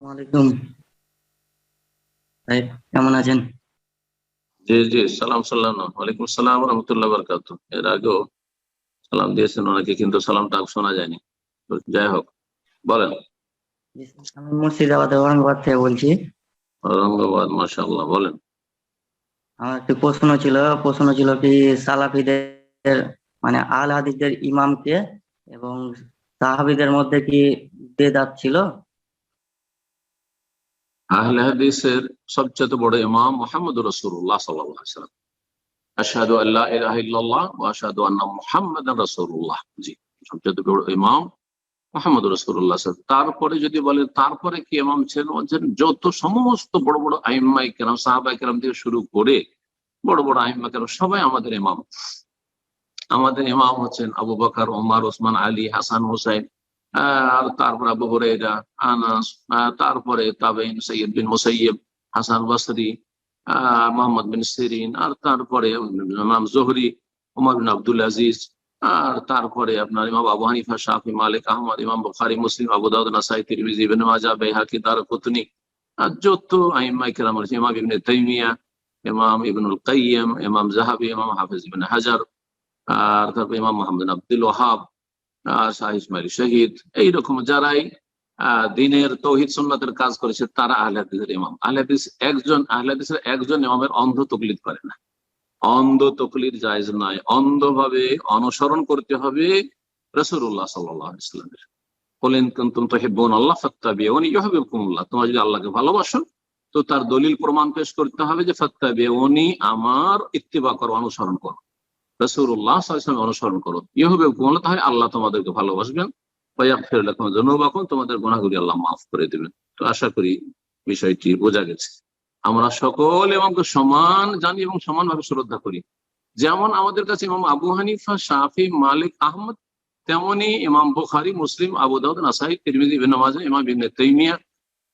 ওয়ালাইকুম সাহেব, কেমন আছেন? জি জি, সালাম সাল্লাম, ওয়ালাইকুম সালাম রহমতুল্লাহ বরকাত। এর আগেও সালাম দিয়েছেন ওনাকে, কিন্তু সালামটা শোনা যায়নি। তো যাই হোক, বলেন। জি, আমি মুর্শিদাবাদ ঔরঙ্গাবাদ থেকে বলছি। ঔরঙ্গাবাদ, মাশাআল্লাহ, বলেন। আমার একটি প্রশ্ন ছিল কি, সালাফিদের মানে আল হাদিসদের ইমাম কে, এবং সাহাবীদের মধ্যে কি বেদাত ছিল? আহলে হাদিসের সবচেয়ে বড় ইমাম মুহাম্মদুর রাসূলুল্লাহ সাল্লাল্লাহু আলাইহি ওয়াসাল্লাম। আশহাদু আল্লা ইলাহা ইল্লাল্লাহ ওয়া আশহাদু আন্না মুহাম্মাদান রাসূলুল্লাহ। জি, সবচেয়ে বড় ইমাম মুহাম্মদুর রাসূলুল্লাহ সাল্লাল্লাহু আলাইহি ওয়াসাল্লাম। তারপরে যদি বলেন তারপরে কি ইমাম ছিলেন, বলছেন যত সমস্ত বড় বড় আইম্মায়ে কেরাম, সাহাবায়ে কেরাম থেকে শুরু করে বড় বড় আইম্মা কেরাম সবাই আমাদের ইমাম। আমাদের ইমাম হচ্ছেন আবু বকর, ওমর, ওসমান, আলী, হাসান, হুসাইন, আর তারপর আবু হুরায়রা, আনাস, তারপরে তাবেঈন সৈয়দ বিন মুসাইয়্যিব, হাসান বসরি, মোহাম্মদ বিন সিরিন, আর তারপরে ইমাম জোহরি, ওমর বিন আব্দুল আজিজ, আর তারপরে আপনার ইমাম আবু হানিফা, শাফি, মালিক, আহমদ, ইমাম বুখারী, মুসলিম, আবু দাউদ, নাসাই, তিরমিজি, ইবনে মাজাহ, বাইহাকি, দারকুতনি, আর যত আইম্মায়ে কেরাম রয়েছে, ইমাম ইবনে তাইমিয়া, ইমাম ইবনুল কাইয়্যিম, ইমাম যাহাবী, ইমাম হাফিজ ইবনে হাজার, আর তারপর ইমাম মোহাম্মদ বিন আব্দুল ওয়াহাব, শাহ ইসমাইল শহীদ, এইরকম যারাই দিনের তৌহিদ সুন্নাতের কাজ করেছে তারা আহলে হাদিসের ইমাম। আহলে হাদিসের একজন ইমামের অন্ধ তকলিদ করে না। অন্ধ তকলিদ জায়েজ নয়। অন্ধভাবে অনুসরণ করতে হবে রাসূলুল্লাহ সাল্লাল্লাহু আলাইহি ওয়াসাল্লামের। কুল ইন কুনতুম তুহিব্বুনাল্লাহ ফাত্তাবিউনি ইউহিব্বুকুমুল্লাহ। তোমরা যদি আল্লাহকে ভালোবাসো তো তার দলিল প্রমাণ পেশ করতে হবে যে ফাত্তাবিউনি, আমার ইত্তিবা করো, অনুসরণ করো, রাসূলুল্লাহ সাল্লাল্লাহু আলাইহি ওয়াসাল্লাম অনুসরণ করো। ইউহিব্বুকুম, তাহলে আল্লাহ তোমাদেরকে ভালোবাসবেন। ওয়া ইয়াগফির লাকুম যুনুবাকুম, তোমাদের গুনাহগুলি আল্লাহ মাফ করে দিবেন। তো আশা করি বিষয়টি বোঝা গেছে। আমরা সকল ইমামকে সমান জানি এবং সমানভাবে শ্রদ্ধা করি। যেমন আমাদের কাছে ইমাম আবু হানিফা, শাফি, মালিক, আহমদ, তেমনি ইমাম বুখারী, মুসলিম, আবু দাউদ, নাসাই, তিরমিজি, ইবনে মাজাহ, ইমাম ইবনে তাইমিয়া,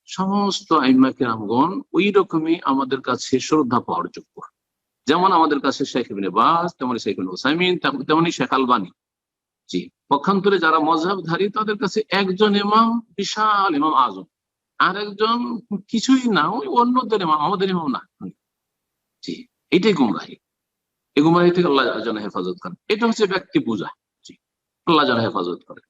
সমস্ত আইম্মা কেরামগণ ওই রকমই আমাদের কাছে শ্রদ্ধা পাওয়ার যোগ্য। যেমন আমাদের কাছে শেখ ইবনে বাজ, তেমনি শেখ ইবনে উসাইমিন, তেমনি শেখ আলবানী। জি, পক্ষান্তরে যারা মযহাবধারী তাদের কাছে একজন ইমাম, বিশাল ইমাম আজম, আর একজন কিছুই না, ওই অন্যদের ইমাম, আমাদের ইমাম না। জি, এটাই গুমরাহি। এই গুমরাহি থেকে আল্লাহ যেন হেফাজত করেন। এটা হচ্ছে ব্যক্তি পূজা। জি, আল্লাহ যেন হেফাজত করেন।